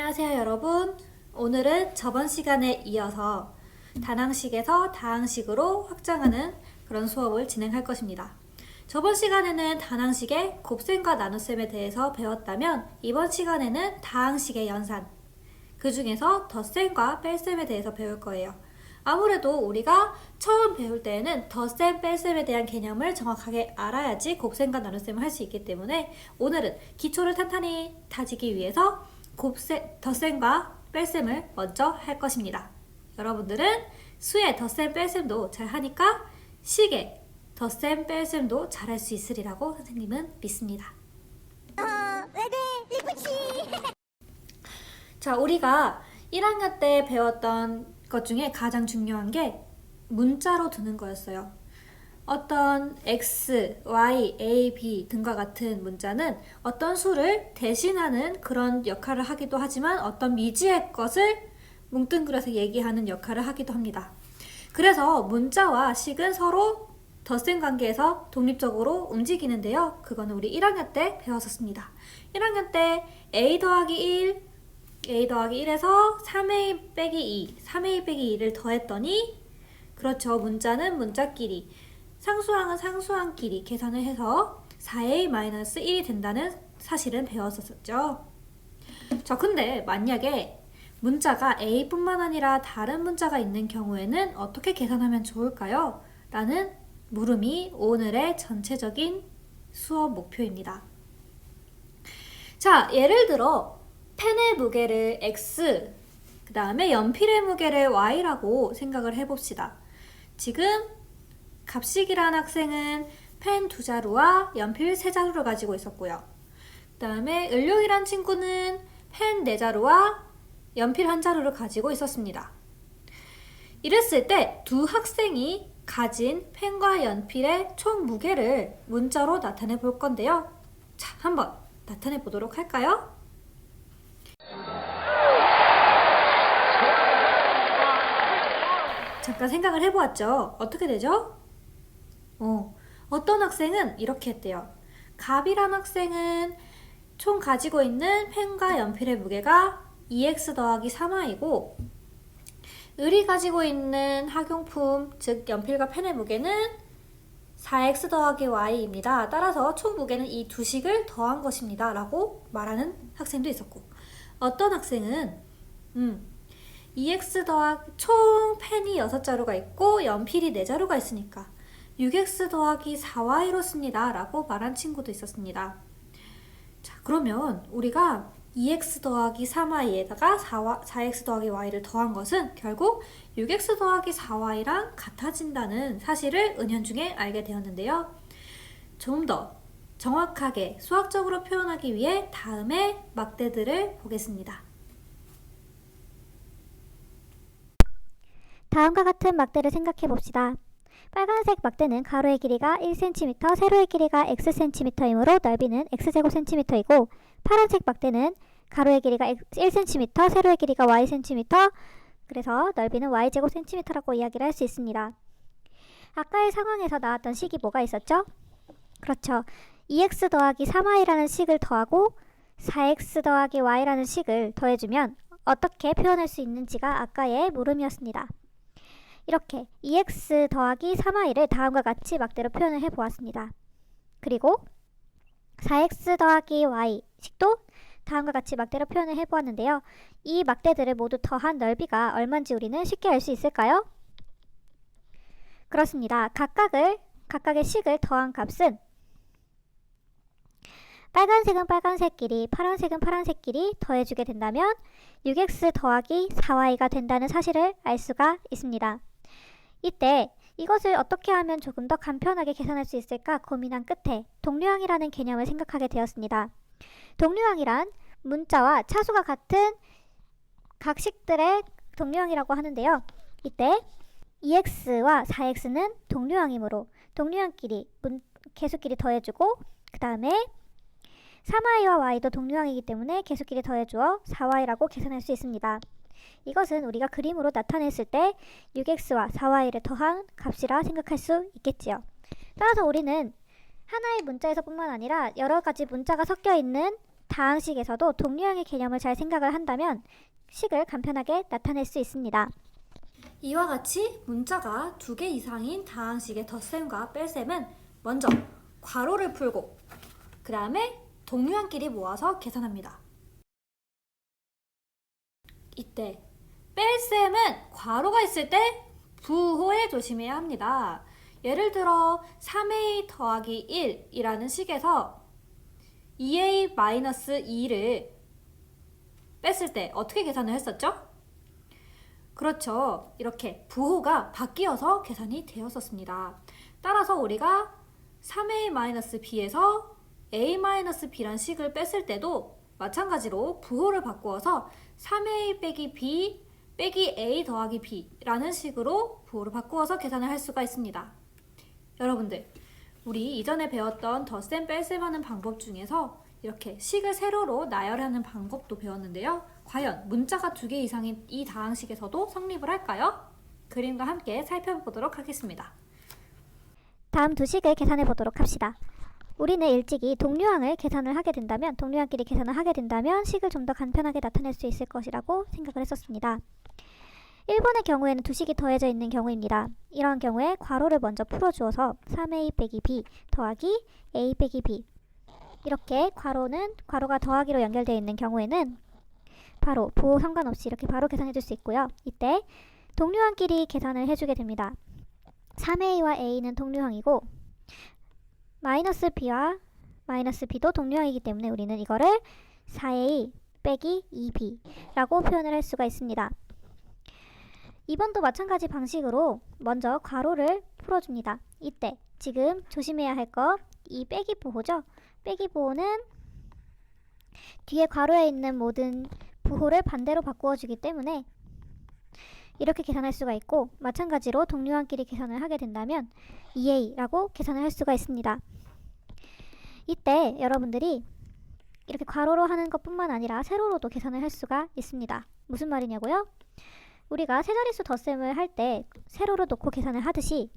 안녕하세요 여러분. 오늘은 저번 시간에 이어서 단항식에서 다항식으로 확장하는 그런 수업을 진행할 것입니다. 저번 시간에는 단항식의 곱셈과 나눗셈에 대해서 배웠다면 이번 시간에는 다항식의 연산, 그 중에서 덧셈과 뺄셈에 대해서 배울 거예요. 아무래도 우리가 처음 배울 때에는 덧셈, 뺄셈에 대한 개념을 정확하게 알아야지 곱셈과 나눗셈을 할 수 있기 때문에 오늘은 기초를 탄탄히 다지기 위해서 덧셈과 뺄셈을 먼저 할 것입니다. 여러분들은 수의 덧셈, 뺄셈도 잘 하니까 식의 덧셈, 뺄셈도 잘 할 수 있으리라고 선생님은 믿습니다. 자, 우리가 1학년 때 배웠던 것 중에 가장 중요한 게 문자로 드는 거였어요. 어떤 x, y, a, b 등과 같은 문자는 어떤 수를 대신하는 그런 역할을 하기도 하지만 어떤 미지의 것을 뭉뚱그려서 얘기하는 역할을 하기도 합니다. 그래서 문자와 식은 서로 덧셈 관계에서 독립적으로 움직이는데요. 그거는 우리 1학년 때 배웠었습니다. 1학년 때 a 더하기 1, a 더하기 1에서 3a 빼기 2, 3a 빼기 2를 더했더니 그렇죠. 문자는 문자끼리, 상수항은 상수항끼리 계산을 해서 4a-1이 된다는 사실은 배웠었죠. 자, 근데 만약에 문자가 a뿐만 아니라 다른 문자가 있는 경우에는 어떻게 계산하면 좋을까요? 라는 물음이 오늘의 전체적인 수업 목표입니다. 자, 예를 들어 펜의 무게를 x, 그 다음에 연필의 무게를 y라고 생각을 해봅시다. 지금 갑식이라는 학생은 펜 2자루와 연필 3자루를 가지고 있었고요. 그 다음에 을룡이란 친구는 펜 4자루와 연필 1자루를 가지고 있었습니다. 이랬을 때 두 학생이 가진 펜과 연필의 총 무게를 문자로 나타내 볼 건데요. 자, 한번 나타내 보도록 할까요? 잠깐 생각을 해보았죠. 어떻게 되죠? 어떤 학생은 이렇게 했대요. 갑이란 학생은 총 가지고 있는 펜과 연필의 무게가 2x 더하기 3y이고 을이 가지고 있는 학용품, 즉 연필과 펜의 무게는 4x 더하기 y입니다. 따라서 총 무게는 이 두 식을 더한 것입니다. 라고 말하는 학생도 있었고, 어떤 학생은 2x 더하기 총 펜이 6자루가 있고 연필이 4자루가 있으니까 6x 더하기 4y로 씁니다. 라고 말한 친구도 있었습니다. 자, 그러면 우리가 2x 더하기 3y에다가 4x 더하기 y를 더한 것은 결국 6x 더하기 4y랑 같아진다는 사실을 은연중에 알게 되었는데요. 좀 더 정확하게 수학적으로 표현하기 위해 다음의 막대들을 보겠습니다. 다음과 같은 막대를 생각해 봅시다. 빨간색 막대는 가로의 길이가 1cm, 세로의 길이가 xcm이므로 넓이는 x제곱cm이고, 파란색 막대는 가로의 길이가 1cm, 세로의 길이가 ycm, 그래서 넓이는 y제곱cm라고 이야기를 할 수 있습니다. 아까의 상황에서 나왔던 식이 뭐가 있었죠? 그렇죠. 2x 더하기 3y라는 식을 더하고 4x 더하기 y라는 식을 더해주면 어떻게 표현할 수 있는지가 아까의 물음이었습니다. 이렇게 2x 더하기 3y를 다음과 같이 막대로 표현을 해보았습니다. 그리고 4x 더하기 y 식도 다음과 같이 막대로 표현을 해보았는데요. 이 막대들을 모두 더한 넓이가 얼마인지 우리는 쉽게 알 수 있을까요? 그렇습니다. 각각의 식을 더한 값은 빨간색은 빨간색끼리, 파란색은 파란색끼리 더해주게 된다면 6x 더하기 4y가 된다는 사실을 알 수가 있습니다. 이때 이것을 어떻게 하면 조금 더 간편하게 계산할 수 있을까 고민한 끝에 동류항이라는 개념을 생각하게 되었습니다. 동류항이란 문자와 차수가 같은 각식들의 동류항이라고 하는데요. 이때 2x와 4x는 동류항이므로 동류항끼리 개수끼리 더해주고, 그 다음에 3y와 y도 동류항이기 때문에 개수끼리 더해주어 4y라고 계산할 수 있습니다. 이것은 우리가 그림으로 나타냈을 때 6x와 4y를 더한 값이라 생각할 수 있겠지요. 따라서 우리는 하나의 문자에서 뿐만 아니라 여러 가지 문자가 섞여 있는 다항식에서도 동류항의 개념을 잘 생각을 한다면 식을 간편하게 나타낼 수 있습니다. 이와 같이 문자가 2개 이상인 다항식의 덧셈과 뺄셈은 먼저 괄호를 풀고 그 다음에 동류항끼리 모아서 계산합니다. 이때 뺄셈은 괄호가 있을 때 부호에 조심해야 합니다. 예를 들어 3a 더하기 1이라는 식에서 2a-2를 뺐을 때 어떻게 계산을 했었죠? 그렇죠. 이렇게 부호가 바뀌어서 계산이 되었었습니다. 따라서 우리가 3a-b에서 a-b란 식을 뺐을 때도 마찬가지로 부호를 바꾸어서 3a 빼기 b 빼기 a 더하기 b라는 식으로 부호를 바꾸어서 계산을 할 수가 있습니다. 여러분들, 우리 이전에 배웠던 덧셈 뺄셈 하는 방법 중에서 이렇게 식을 세로로 나열하는 방법도 배웠는데요. 과연 문자가 2개 이상인 이 다항식에서도 성립을 할까요? 그림과 함께 살펴보도록 하겠습니다. 다음 두 식을 계산해 보도록 합시다. 우리는 일찍이 동류항을 계산을 하게 된다면, 동류항끼리 계산을 하게 된다면 식을 좀 더 간편하게 나타낼 수 있을 것이라고 생각을 했었습니다. 1번의 경우에는 두 식이 더해져 있는 경우입니다. 이러한 경우에 괄호를 먼저 풀어주어서 3a 빼기 b 더하기 a 빼기 b, 이렇게 괄호가 더하기로 연결되어 있는 경우에는 바로 부호 상관없이 이렇게 바로 계산해 줄 수 있고요. 이때 동류항끼리 계산을 해주게 됩니다. 3a와 a는 동류항이고 마이너스 b와 마이너스 b도 동류항이기 때문에 우리는 이거를 4a 빼기 2b라고 표현을 할 수가 있습니다. 2번도 마찬가지 방식으로 먼저 괄호를 풀어줍니다. 이때 지금 조심해야 할 거 이 빼기 부호죠. 빼기 부호는 뒤에 괄호에 있는 모든 부호를 반대로 바꾸어주기 때문에 이렇게 계산할 수가 있고, 마찬가지로 동류항끼리 계산을 하게 된다면 2a라고 계산을 할 수가 있습니다. 이때 여러분들이 이렇게 괄호로 하는 것뿐만 아니라 세로로도 계산을 할 수가 있습니다. 무슨 말이냐고요? 우리가 세자릿수 덧셈을 할 때 세로로 놓고 계산을 하듯이,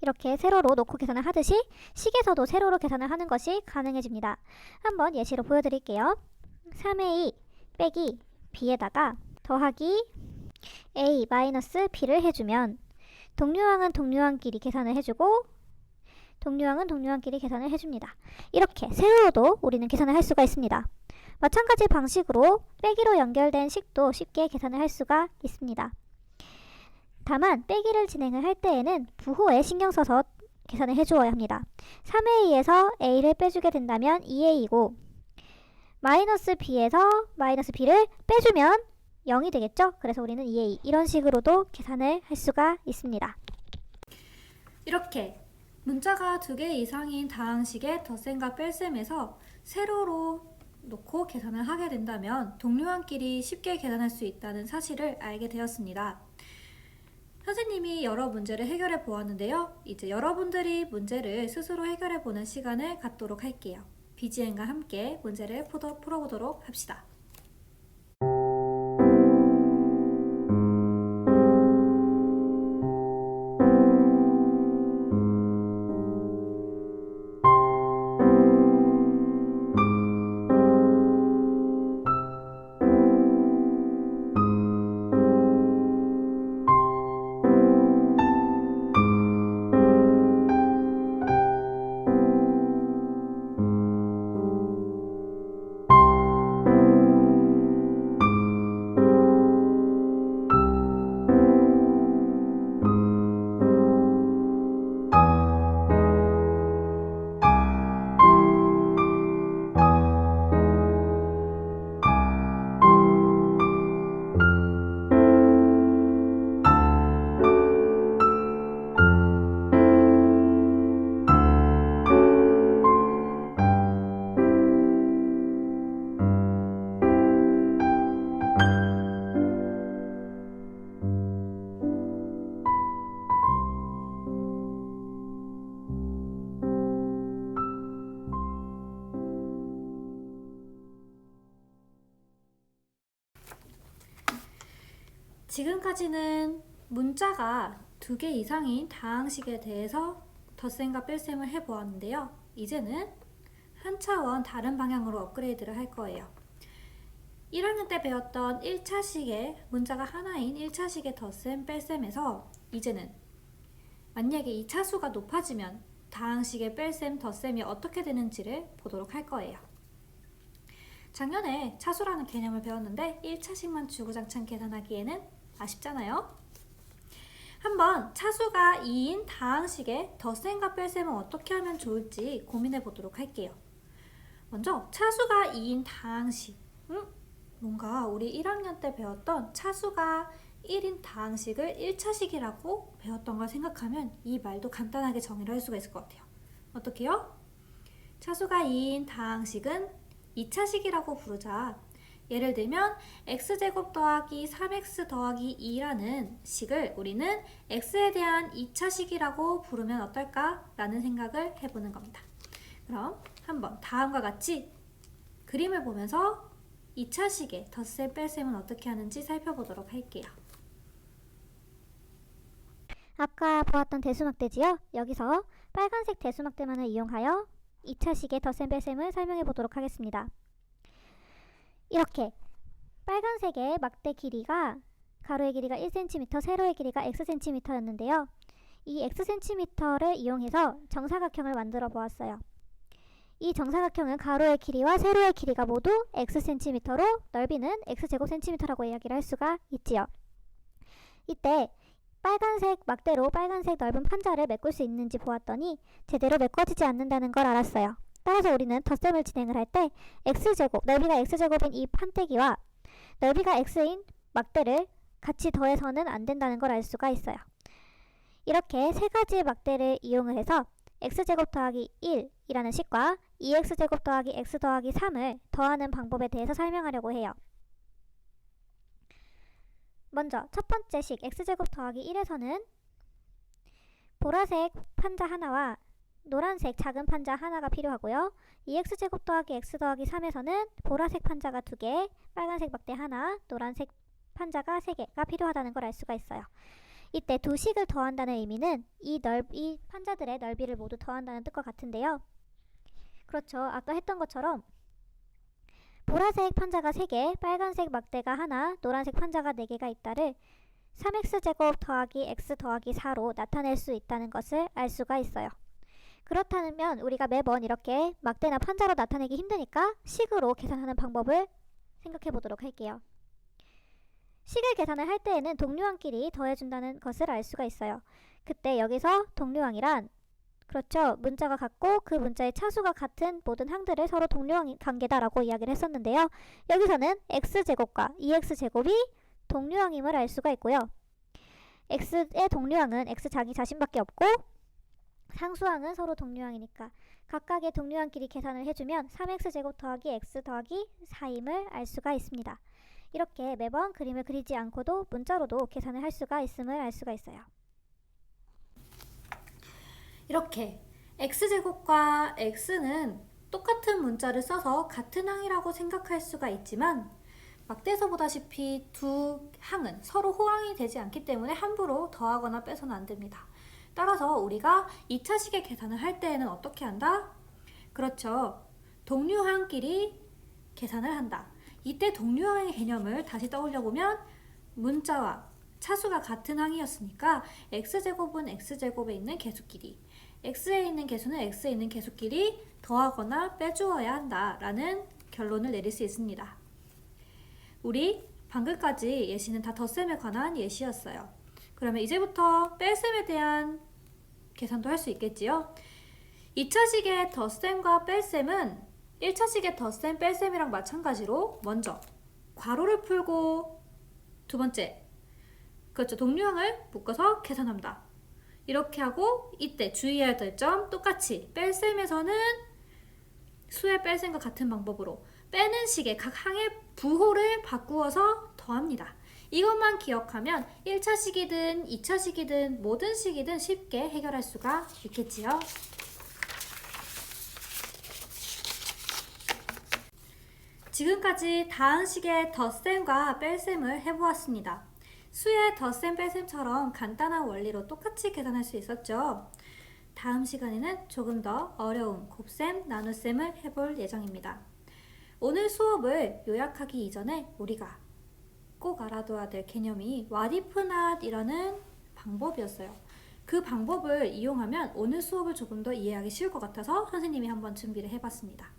이렇게 세로로 놓고 계산을 하듯이 식에서도 세로로 계산을 하는 것이 가능해집니다. 한번 예시로 보여드릴게요. 3a 빼기 b에다가 더하기 a 마이너스 b를 해주면 동류항은 동류항끼리 계산을 해주고 동류항은 동류항끼리 계산을 해줍니다. 이렇게 세로로도 우리는 계산을 할 수가 있습니다. 마찬가지 방식으로 빼기로 연결된 식도 쉽게 계산을 할 수가 있습니다. 다만 빼기를 진행을 할 때에는 부호에 신경 써서 계산을 해주어야 합니다. 3a에서 a를 빼주게 된다면 2a이고 마이너스 b에서 마이너스 b를 빼주면 0이 되겠죠? 그래서 우리는 2a, 이런 식으로도 계산을 할 수가 있습니다. 이렇게 문자가 2개 이상인 다항식의 덧셈과 뺄셈에서 세로로 놓고 계산을 하게 된다면 동류항끼리 쉽게 계산할 수 있다는 사실을 알게 되었습니다. 선생님이 여러 문제를 해결해 보았는데요. 이제 여러분들이 문제를 스스로 해결해 보는 시간을 갖도록 할게요. BGM과 함께 문제를 풀어보도록 합시다. 지금까지는 문자가 2개 이상인 다항식에 대해서 덧셈과 뺄셈을 해보았는데요. 이제는 한 차원 다른 방향으로 업그레이드를 할 거예요. 1학년 때 배웠던 1차식의 문자가 하나인 1차식의 덧셈, 뺄셈에서 이제는 만약에 이 차수가 높아지면 다항식의 뺄셈, 덧셈이 어떻게 되는지를 보도록 할 거예요. 작년에 차수라는 개념을 배웠는데 1차식만 주구장창 계산하기에는 아쉽잖아요. 한번 차수가 2인 다항식의 덧셈과 뺄셈은 어떻게 하면 좋을지 고민해 보도록 할게요. 먼저 차수가 2인 다항식, 뭔가 우리 1학년 때 배웠던 차수가 1인 다항식을 1차식이라고 배웠던 걸 생각하면 이 말도 간단하게 정의를 할 수가 있을 것 같아요. 어떻게요? 차수가 2인 다항식은 2차식이라고 부르자. 예를 들면 x제곱 더하기 3x 더하기 2라는 식을 우리는 x에 대한 2차식이라고 부르면 어떨까? 라는 생각을 해보는 겁니다. 그럼 한번 다음과 같이 그림을 보면서 2차식의 덧셈 뺄셈은 어떻게 하는지 살펴보도록 할게요. 아까 보았던 대수막대지요. 여기서 빨간색 대수막대만을 이용하여 2차식의 덧셈 뺄셈을 설명해 보도록 하겠습니다. 이렇게 빨간색의 막대 길이가 가로의 길이가 1cm, 세로의 길이가 xcm였는데요. 이 xcm를 이용해서 정사각형을 만들어 보았어요. 이 정사각형은 가로의 길이와 세로의 길이가 모두 xcm로 넓이는 x제곱cm라고 이야기를 할 수가 있지요. 이때 빨간색 막대로 빨간색 넓은 판자를 메꿀 수 있는지 보았더니 제대로 메꿔지지 않는다는 걸 알았어요. 따라서 우리는 덧셈을 진행을 할 때 x제곱, 넓이가 x제곱인 이 판때기와 넓이가 x인 막대를 같이 더해서는 안 된다는 걸 알 수가 있어요. 이렇게 세 가지의 막대를 이용을 해서 x제곱 더하기 1이라는 식과 2x제곱 더하기 x 더하기 3을 더하는 방법에 대해서 설명하려고 해요. 먼저 첫 번째 식 x제곱 더하기 1에서는 보라색 판자 하나와 노란색 작은 판자 하나가 필요하고요. 2x제곱 더하기 x 더하기 3에서는 보라색 판자가 2개, 빨간색 막대 하나, 노란색 판자가 3개가 필요하다는 걸 알 수가 있어요. 이때 두 식을 더한다는 의미는 이 판자들의 넓이를 모두 더한다는 뜻과 같은데요. 그렇죠. 아까 했던 것처럼 보라색 판자가 3개, 빨간색 막대가 하나, 노란색 판자가 4개가 있다를 3x제곱 더하기 x 더하기 4로 나타낼 수 있다는 것을 알 수가 있어요. 그렇다면 우리가 매번 이렇게 막대나 판자로 나타내기 힘드니까 식으로 계산하는 방법을 생각해 보도록 할게요. 식을 계산을 할 때에는 동류항끼리 더해준다는 것을 알 수가 있어요. 그때 여기서 동류항이란 그렇죠. 문자가 같고 그 문자의 차수가 같은 모든 항들을 서로 동류항 관계다라고 이야기를 했었는데요. 여기서는 x제곱과 2x제곱이 동류항임을 알 수가 있고요. x의 동류항은 x 자신밖에 없고 상수항은 서로 동류항이니까 각각의 동류항끼리 계산을 해주면 3x제곱 더하기 x 더하기 4임을 알 수가 있습니다. 이렇게 매번 그림을 그리지 않고도 문자로도 계산을 할 수가 있음을 알 수가 있어요. 이렇게 x제곱과 x는 똑같은 문자를 써서 같은 항이라고 생각할 수가 있지만 막대에서 보다시피 두 항은 서로 호항이 되지 않기 때문에 함부로 더하거나 빼서는 안 됩니다. 따라서 우리가 2차식의 계산을 할 때에는 어떻게 한다? 그렇죠. 동류항끼리 계산을 한다. 이때 동류항의 개념을 다시 떠올려보면 문자와 차수가 같은 항이었으니까 x제곱은 x제곱에 있는 개수끼리, x에 있는 개수는 x에 있는 개수끼리 더하거나 빼주어야 한다라는 결론을 내릴 수 있습니다. 우리 방금까지 예시는 다 덧셈에 관한 예시였어요. 그러면 이제부터 뺄셈에 대한 계산도 할 수 있겠지요? 2차식의 덧셈과 뺄셈은 1차식의 덧셈, 뺄셈이랑 마찬가지로 먼저 괄호를 풀고 두 번째, 그렇죠, 동류항을 묶어서 계산합니다. 이렇게 하고 이때 주의해야 될 점 똑같이 뺄셈에서는 수의 뺄셈과 같은 방법으로 빼는 식의 각 항의 부호를 바꾸어서 더합니다. 이것만 기억하면 1차식이든 2차식이든 모든 식이든 쉽게 해결할 수가 있겠지요. 지금까지 다항식의 덧셈과 뺄셈을 해보았습니다. 수의 덧셈 뺄셈처럼 간단한 원리로 똑같이 계산할 수 있었죠. 다음 시간에는 조금 더 어려운 곱셈, 나눗셈을 해볼 예정입니다. 오늘 수업을 요약하기 이전에 우리가 꼭 알아둬야 될 개념이 what if not이라는 방법이었어요. 그 방법을 이용하면 오늘 수업을 조금 더 이해하기 쉬울 것 같아서 선생님이 한번 준비를 해봤습니다.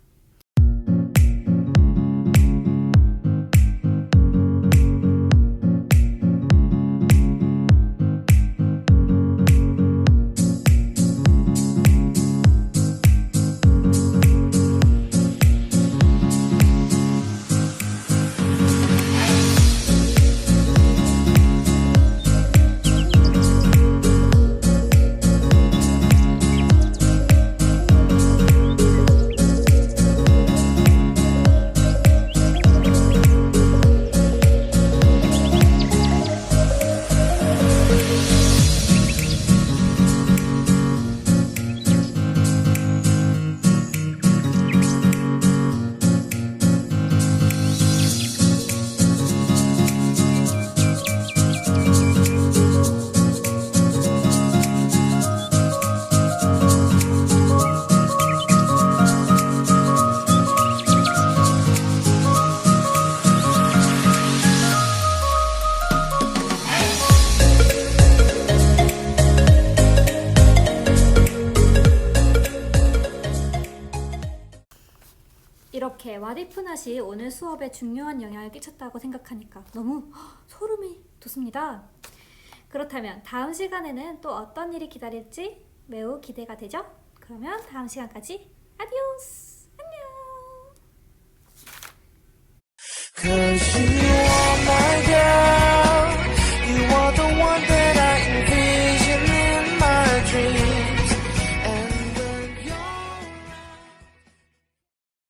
이렇게 what if not이 오늘 수업에 중요한 영향을 끼쳤다고 생각하니까 너무 소름이 돋습니다. 그렇다면 다음 시간에는 또 어떤 일이 기다릴지 매우 기대가 되죠? 그러면 다음 시간까지 아디오스! 안녕!